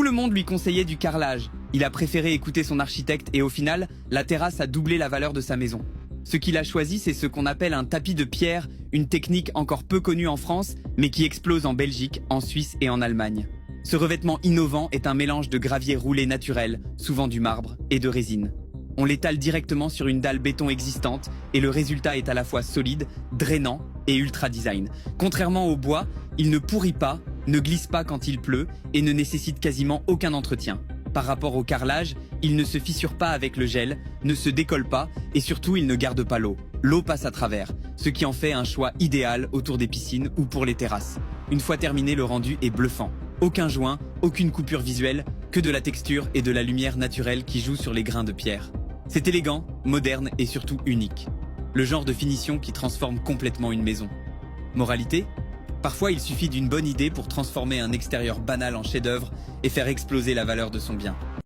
Tout le monde lui conseillait du carrelage. Il a préféré écouter son architecte et au final, la terrasse a doublé la valeur de sa maison. Ce qu'il a choisi, c'est ce qu'on appelle un tapis de pierre, une technique encore peu connue en France, mais qui explose en Belgique, en Suisse et en Allemagne. Ce revêtement innovant est un mélange de gravier roulé naturel, souvent du marbre, et de résine. On l'étale directement sur une dalle béton existante et le résultat est à la fois solide, drainant et ultra design. Contrairement au bois, il ne pourrit pas, ne glisse pas quand il pleut et ne nécessite quasiment aucun entretien. Par rapport au carrelage, il ne se fissure pas avec le gel, ne se décolle pas et surtout il ne garde pas l'eau. L'eau passe à travers, ce qui en fait un choix idéal autour des piscines ou pour les terrasses. Une fois terminé, le rendu est bluffant. Aucun joint, aucune coupure visuelle, que de la texture et de la lumière naturelle qui jouent sur les grains de pierre. C'est élégant, moderne et surtout unique. Le genre de finition qui transforme complètement une maison. Moralité ? Parfois, il suffit d'une bonne idée pour transformer un extérieur banal en chef-d'œuvre et faire exploser la valeur de son bien.